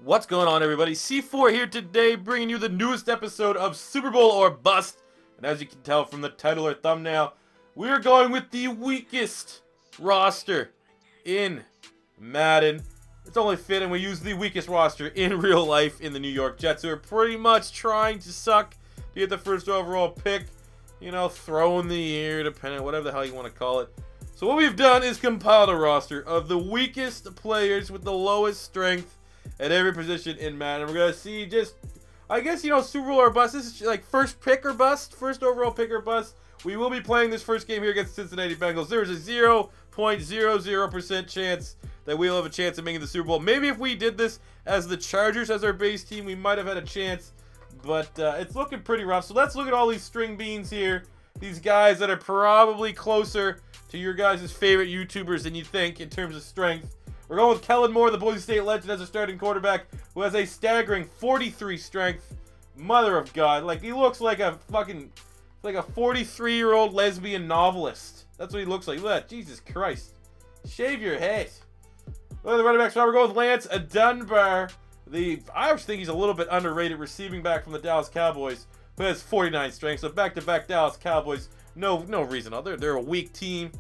What's going on, everybody? C4 here today, bringing you the newest episode of Super Bowl or Bust. And as you can tell from the title or thumbnail, we're going with the weakest roster in Madden. It's only fitting we use the weakest roster in real life in the New York Jets, who are pretty much trying to suck to get the first overall pick. You know, throw in the air, depending on whatever the hell you want to call it. So what we've done is compiled a roster of the weakest players with the lowest strength at every position in Madden. We're going to see just, I guess, you know, Super Bowl or bust. This is like first pick or bust, first overall pick or bust. We will be playing this first game here against the Cincinnati Bengals. There is a 0.00% chance that we'll have a chance of making the Super Bowl. Maybe if we did this as the Chargers as our base team, we might have had a chance. But it's looking pretty rough. So let's look at all these string beans here. These guys that are probably closer to your guys' favorite YouTubers than you think in terms of strength. We're going with Kellen Moore, the Boise State legend, as a starting quarterback, who has a staggering 43 strength. Mother of God. Like, he looks like a fucking, like a 43-year-old lesbian novelist. That's what he looks like. Look at that. Jesus Christ. Shave your head. Look at the running back spot. We're going with Lance Dunbar. I always think he's a little bit underrated receiving back from the Dallas Cowboys, who has 49 strength. So back-to-back Dallas Cowboys. No reason. They're a weak team.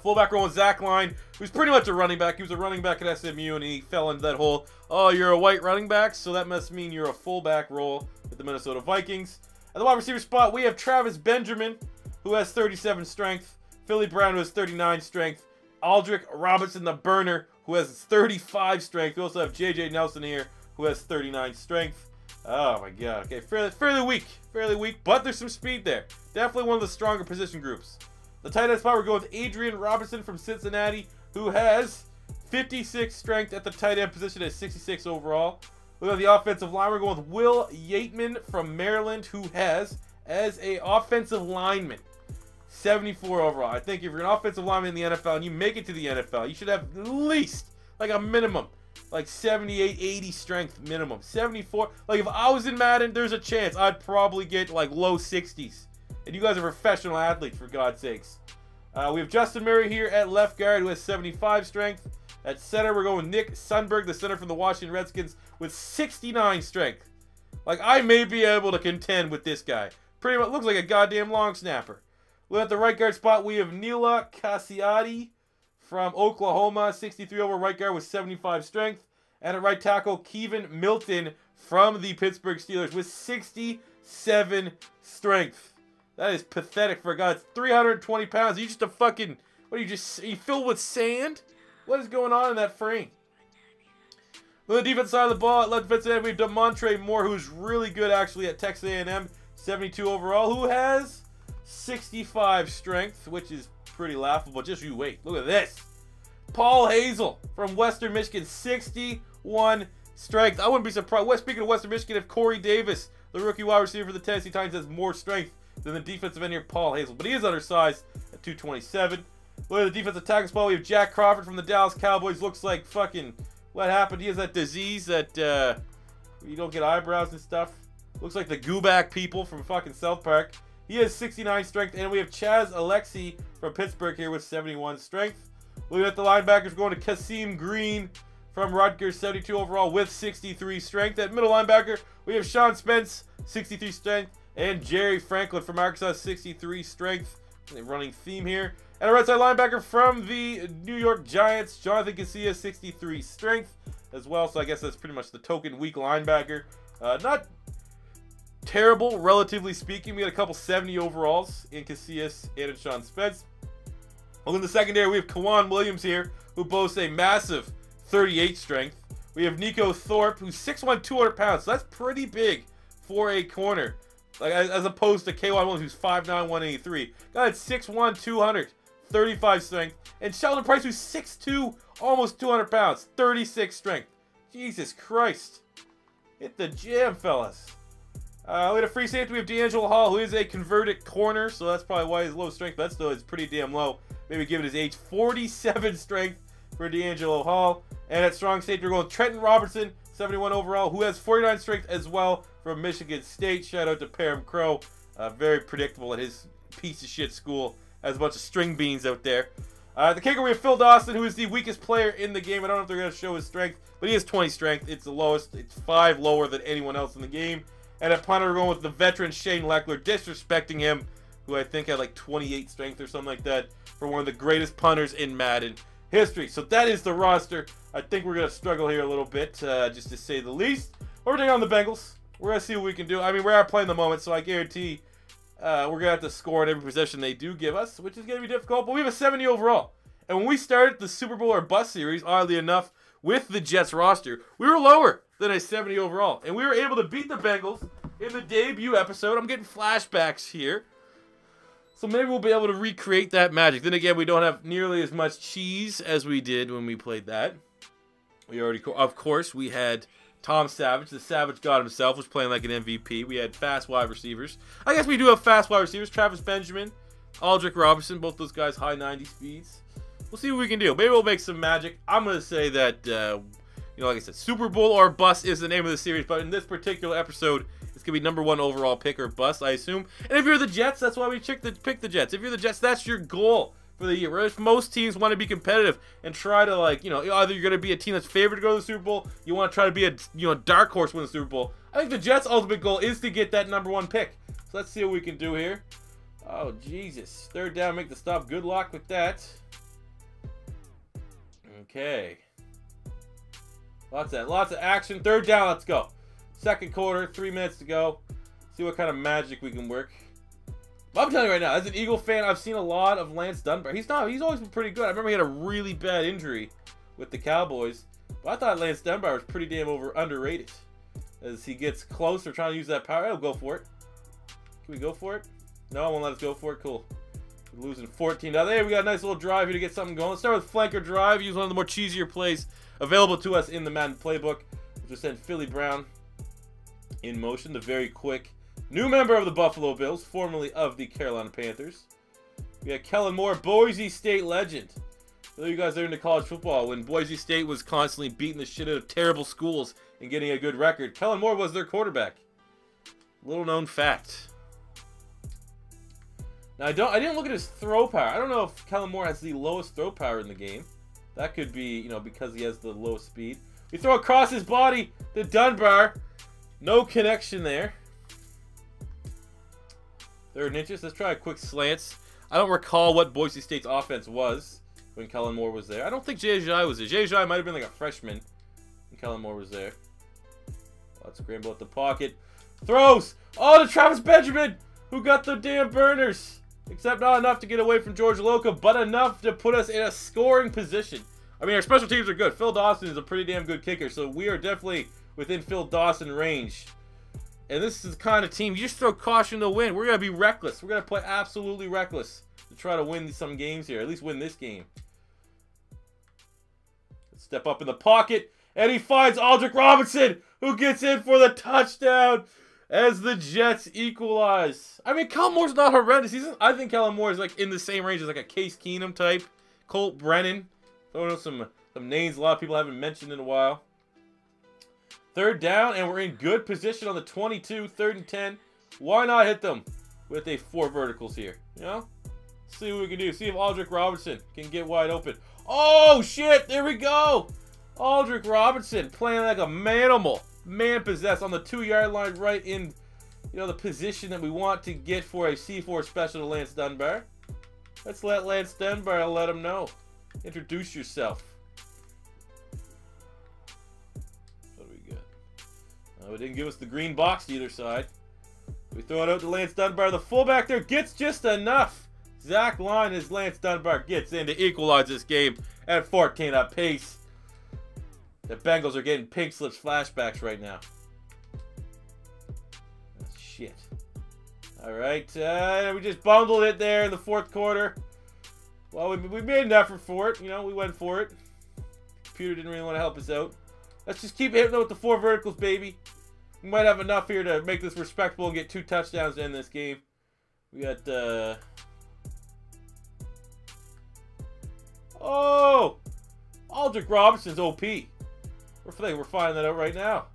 Fullback going with Zach Line, who's pretty much a running back. He was a running back at SMU, and he fell into that hole. Oh, you're a white running back, so that must mean you're a fullback role with the Minnesota Vikings. At the wide receiver spot, we have Travis Benjamin, who has 37 strength. Philly Brown, who has 39 strength. Aldrick Robinson, the burner, who has 35 strength. We also have J.J. Nelson here, who has 39 strength. Oh, my God. Okay, fairly weak, but there's some speed there. Definitely one of the stronger position groups. The tight end spot, we're going with Adrian Robinson from Cincinnati, who has 56 strength at the tight end position at 66 overall. Look at the offensive line. We're going with Will Yateman from Maryland, who has, as a offensive lineman, 74 overall. I think if you're an offensive lineman in the NFL and you make it to the NFL, you should have at least, like a minimum, like 78, 80 strength minimum. 74. Like, if I was in Madden, there's a chance I'd probably get, like, low 60s. And you guys are professional athletes, for God's sakes. We have Justin Murray here at left guard, who has 75 strength. At center, we're going with Nick Sundberg, the center from the Washington Redskins, with 69 strength. Like, I may be able to contend with this guy. Pretty much looks like a goddamn long snapper. Look at the right guard spot. We have Neela Cassiati from Oklahoma, 63 over right guard with 75 strength. And at right tackle, Kevin Milton from the Pittsburgh Steelers with 67 strength. That is pathetic for a guy that's 320 pounds. Are you just a fucking, what are you filled with sand? What is going on in that frame? On the defense side of the ball, at left defensive end, we have DeMontre Moore, who's really good actually at Texas A&M, 72 overall, who has 65 strength, which is pretty laughable. Just you wait. Look at this. Paul Hazel from Western Michigan, 61 strength. I wouldn't be surprised. Speaking of Western Michigan, if Corey Davis, the rookie wide receiver for the Tennessee Titans, has more strength than the defensive end here, Paul Hazel. But he is undersized at 227. Look at the defensive tackle spot. We have Jack Crawford from the Dallas Cowboys. Looks like fucking, what happened? He has that disease that you don't get eyebrows and stuff. Looks like the Gooback people from fucking South Park. He has 69 strength. And we have Chaz Alexi from Pittsburgh here with 71 strength. Looking at the linebackers, going to Kasim Green from Rutgers, 72 overall with 63 strength. At middle linebacker, we have Sean Spence, 63 strength. And Jerry Franklin from Arkansas, 63 strength. A running theme here. And a right side linebacker from the New York Giants, Jonathan Casillas, 63 strength as well. So I guess that's pretty much the token weak linebacker. Not terrible, relatively speaking. We got a couple 70 overalls in Casillas and in Sean Spence. Well, in the secondary, we have Kawan Williams here, who boasts a massive 38 strength. We have Nico Thorpe, who's 6'1", 200 pounds. So that's pretty big for a corner. Like, as opposed to K.Y. Williams, who's 5'9", 183. Guy at 6'1", 200, 35 strength. And Sheldon Price, who's 6'2", almost 200 pounds, 36 strength. Jesus Christ. Hit the gym, fellas. We had a free safety. We have D'Angelo Hall, who is a converted corner, so that's probably why he's low strength, but still is pretty damn low. Maybe given his age, 47 strength for D'Angelo Hall. And at strong safety, we're going with Trenton Robertson, 71 overall, who has 49 strength as well from Michigan State. Shout out to Parham Crow. Very predictable at his piece of shit school. Has a bunch of string beans out there. The kicker, we have Phil Dawson, who is the weakest player in the game. I don't know if they're going to show his strength, but he has 20 strength. It's the lowest. It's 5 lower than anyone else in the game. And at punter, we're going with the veteran Shane Leckler, disrespecting him, who I think had like 28 strength or something like that, for one of the greatest punters in Madden history. So that is the roster. I think we're going to struggle here a little bit, just to say the least. But we're taking on the Bengals. We're going to see what we can do. I mean, we are playing the moment, so I guarantee we're going to have to score in every possession they do give us, which is going to be difficult. But we have a 70 overall. And when we started the Super Bowl or Bust series, oddly enough, with the Jets roster, we were lower than a 70 overall. And we were able to beat the Bengals in the debut episode. I'm getting flashbacks here. So maybe we'll be able to recreate that magic. Then again, we don't have nearly as much cheese as we did when we played that. We already, of course, we had Tom Savage, the Savage God himself, was playing like an MVP. We had fast wide receivers. I guess we do have fast wide receivers. Travis Benjamin, Aldrick Robinson, both those guys high 90 speeds. We'll see what we can do. Maybe we'll make some magic. I'm going to say that, you know, like I said, Super Bowl or Bust is the name of the series. But in this particular episode, it's going to be #1 overall pick or bust, I assume. And if you're the Jets, that's why we pick the Jets. If you're the Jets, that's your goal for the year. Whereas most teams want to be competitive and try to, like, you know, either you're going to be a team that's favored to go to the Super Bowl, you want to try to be a, you know, dark horse win the Super Bowl. I think the Jets' ultimate goal is to get that #1 pick. So let's see what we can do here. Oh, Jesus. 3rd down, make the stop. Good luck with that. Okay. Lots of action. 3rd down, let's go. 2nd quarter, 3 minutes to go. See what kind of magic we can work. But I'm telling you right now, as an Eagle fan, I've seen a lot of Lance Dunbar. He's always been pretty good. I remember he had a really bad injury with the Cowboys. But I thought Lance Dunbar was pretty damn underrated. As he gets closer, trying to use that power. I'll go for it. Can we go for it? No, I won't let us go for it. Cool. We're losing 14. Now there, we got a nice little drive here to get something going. Let's start with flanker drive. Use one of the more cheesier plays available to us in the Madden playbook. We'll just send Philly Brown in motion, the very quick new member of the Buffalo Bills, formerly of the Carolina Panthers. We got Kellen Moore, Boise State legend. For those of you guys that are into college football, when Boise State was constantly beating the shit out of terrible schools and getting a good record, Kellen Moore was their quarterback. Little known fact. Now I didn't look at his throw power. I don't know if Kellen Moore has the lowest throw power in the game. That could be, you know, because he has the lowest speed. We throw across his body to Dunbar. No connection there. 3rd and inches. Let's try a quick slants. I don't recall what Boise State's offense was when Kellen Moore was there. I don't think Jay Ajay was there. Jay Ajay might have been like a freshman when Kellen Moore was there. Let's scramble at the pocket. Throws! Oh, to Travis Benjamin, who got the damn burners. Except not enough to get away from George Loca, but enough to put us in a scoring position. I mean, our special teams are good. Phil Dawson is a pretty damn good kicker, so we are definitely within Phil Dawson range. And this is the kind of team, you just throw caution to win. We're going to be reckless. We're going to play absolutely reckless to try to win some games here. At least win this game. Let's step up in the pocket. And he finds Aldrick Robinson, who gets in for the touchdown as the Jets equalize. I mean, Kellen Moore's not horrendous. I think Kellen Moore is like in the same range as like a Case Keenum type. Colt Brennan. Throwing out some names a lot of people haven't mentioned in a while. 3rd down, and we're in good position on the 22, 3rd and 10. Why not hit them with a 4 verticals here? You know? See what we can do. See if Aldrick Robinson can get wide open. Oh, shit! There we go! Aldrick Robinson playing like a manimal. Man-possessed on the 2-yard line, right in, you know, the position that we want to get for a C4 special to Lance Dunbar. Let's let Lance Dunbar let him know. Introduce yourself. What do we got? It didn't give us the green box to either side. We throw it out to Lance Dunbar. The fullback there gets just enough. Zach Line as Lance Dunbar gets in to equalize this game at 14 apiece. The Bengals are getting pink slips flashbacks right now. Shit. Alright, we just bundled it there in the 4th quarter. Well, we made an effort for it. You know, we went for it. Computer didn't really want to help us out. Let's just keep hitting with the 4 verticals, baby. We might have enough here to make this respectable and get 2 touchdowns to end this game. We got, oh! Aldrick Robinson's OP. We're finding that out right now.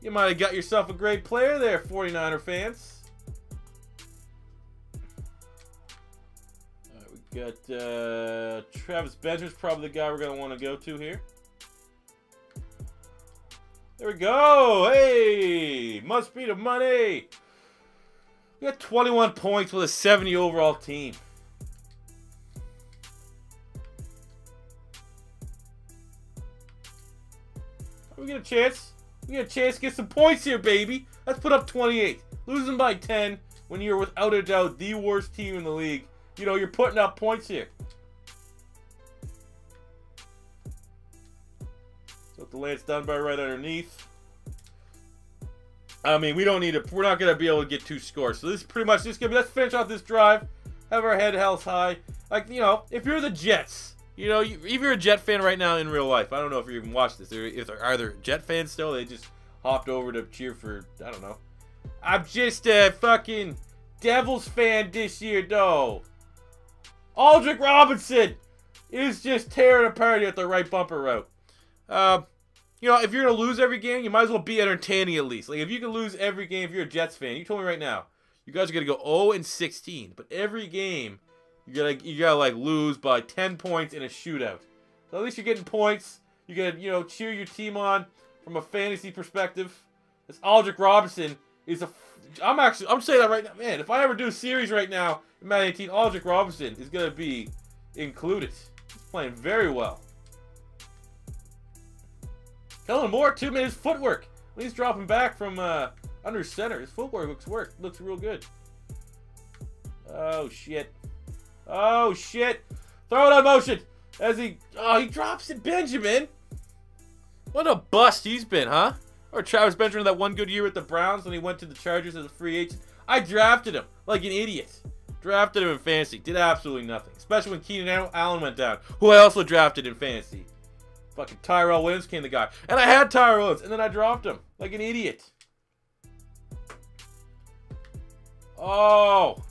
You might have got yourself a great player there, 49er fans. Alright, we Got Travis Benjamin's probably the guy we're going to want to go to here. There we go. Hey, must be the money. We got 21 points with a 70 overall team. We get a chance. We get a chance to get some points here, baby. Let's put up 28. Losing by 10 when you're without a doubt the worst team in the league. You know, you're putting up points here. So the Lance Dunbar right underneath. I mean, we don't need to. We're not gonna be able to get 2 scores. So this is pretty much just gonna be. Let's finish off this drive. Have our head held high. Like, you know, if you're the Jets, you know, if you're a Jet fan right now in real life, I don't know if you even watch this. If there are there Jet fans still, they just hopped over to cheer for. I don't know. I'm just a fucking Devils fan this year, though. Aldrick Robinson is just tearing apart at the right bumper route. You know, if you're going to lose every game, you might as well be entertaining at least. Like, if you can lose every game, if you're a Jets fan, you told me right now, you guys are going to go 0-16. But every game, you gotta like, lose by 10 points in a shootout. So at least you're getting points. You gotta, you know, cheer your team on from a fantasy perspective. This Aldrick Robinson is a... I'm saying that right now. Man, if I ever do a series right now in Madden 18, Aldrick Robinson is going to be included. He's playing very well. Kellen Moore, 2 minutes footwork. When he's dropping back from under center, his footwork looks real good. Oh, shit. Oh, shit. Throw it on motion. As he drops it, Benjamin. What a bust he's been, huh? Or Travis Benjamin that one good year with the Browns when he went to the Chargers as a free agent. I drafted him like an idiot. Drafted him in fantasy. Did absolutely nothing. Especially when Keenan Allen went down, who I also drafted in fantasy. Fucking Tyrell Williams came the guy. And I had Tyrell Williams, and then I dropped him like an idiot. Oh.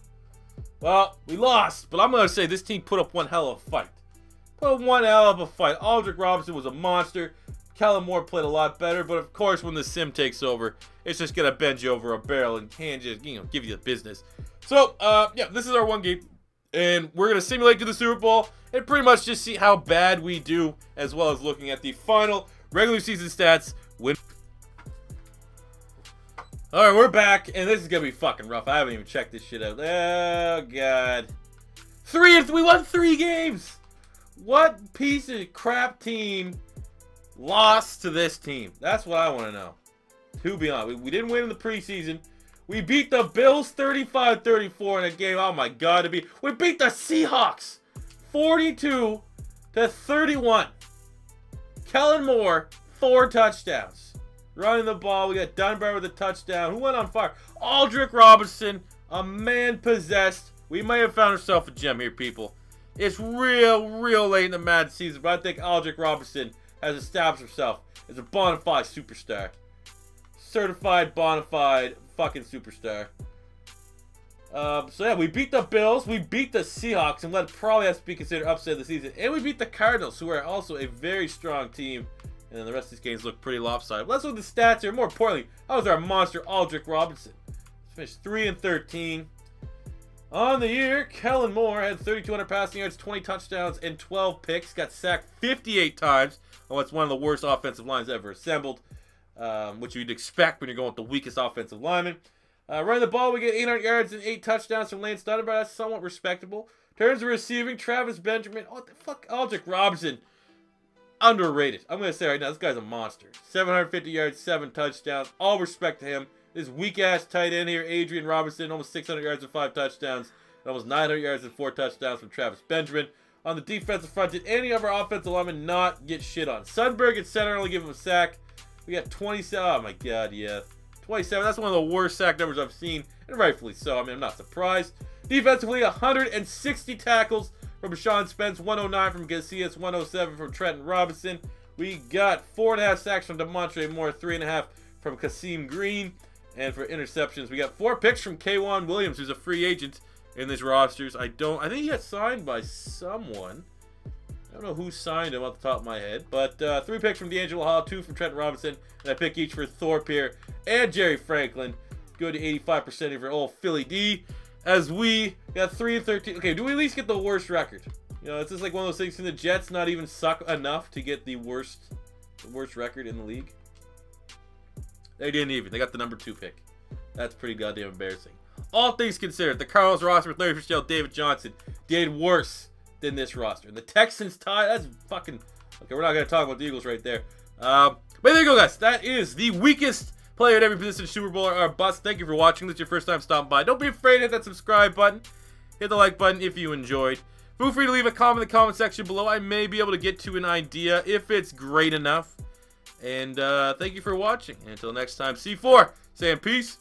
Well, we lost, but I'm going to say this team put up one hell of a fight. Put up one hell of a fight. Aldrick Robinson was a monster. Kellen Moore played a lot better, but of course when the sim takes over, it's just going to bend you over a barrel and can't just, you know, give you the business. So, yeah, this is our one game, and we're going to simulate to the Super Bowl and pretty much just see how bad we do, as well as looking at the final regular season stats. Alright, we're back, and this is going to be fucking rough. I haven't even checked this shit out. Oh, God. We won 3 games! What piece of crap team lost to this team? That's what I want to know. To be honest, we didn't win in the preseason. We beat the Bills 35-34 in a game. Oh, my God. We beat the Seahawks 42-31. Kellen Moore, 4 touchdowns. Running the ball. We got Dunbar with a touchdown. Who went on fire? Aldrick Robinson, a man possessed. We may have found ourselves a gem here, people. It's real late in the Madden season, but I think Aldrick Robinson has established himself as a bona fide superstar. Certified bona fide fucking superstar. So yeah, we beat the Bills, we beat the Seahawks, and that probably has to be considered upset of the season. And we beat the Cardinals, who are also a very strong team. And then the rest of these games look pretty lopsided. But let's look at the stats here. More importantly, how was our monster Aldrick Robinson? Finished 3-13. On the year, Kellen Moore had 3,200 passing yards, 20 touchdowns, and 12 picks. Got sacked 58 times on what's one of the worst offensive lines ever assembled, which you'd expect when you're going with the weakest offensive lineman. Running the ball, we get 800 yards and 8 touchdowns from Lance Dunbar. That's somewhat respectable. Turns of receiving, Travis Benjamin. Oh, what the fuck? Aldrick Robinson. Underrated. I'm going to say right now, this guy's a monster. 750 yards, 7 touchdowns. All respect to him. This weak-ass tight end here, Adrian Robinson, almost 600 yards and 5 touchdowns. And almost 900 yards and 4 touchdowns from Travis Benjamin. On the defensive front, did any of our offensive linemen not get shit on? Sundberg at center, only give him a sack. We got 27. Oh, my God, yeah. 27. That's one of the worst sack numbers I've seen, and rightfully so. I mean, I'm not surprised. Defensively, 160 tackles from Sean Spence, 109 from Casillas, 107 from Trenton Robinson. We got 4.5 sacks from DeMontre Moore, 3.5 from Kasim Green. And for interceptions, we got 4 picks from K'Wan Williams, who's a free agent in these rosters. I think he got signed by someone. I don't know who signed him off the top of my head. But 3 picks from D'Angelo Hall, 2 from Trenton Robinson, and a pick each for Thorpe here and Jerry Franklin. Good to 85% of your old Philly D. as we got 3-13. Okay, do we at least get the worst record? You know, it's just like one of those things. Can the Jets not even suck enough to get the worst record in the league? They didn't even. They got the number 2 pick. That's pretty goddamn embarrassing. All things considered, the Cardinals roster with Larry Fitzgerald, David Johnson did worse than this roster. And the Texans tie. That's fucking... Okay, we're not going to talk about the Eagles right there. But there you go, guys. That is the weakest player at every position Super Bowl or bust. Thank you for watching. This is your first time stopping by. Don't be afraid to hit that subscribe button. Hit the like button if you enjoyed. Feel free to leave a comment in the comment section below. I may be able to get to an idea if it's great enough. And thank you for watching. And until next time, C4, saying peace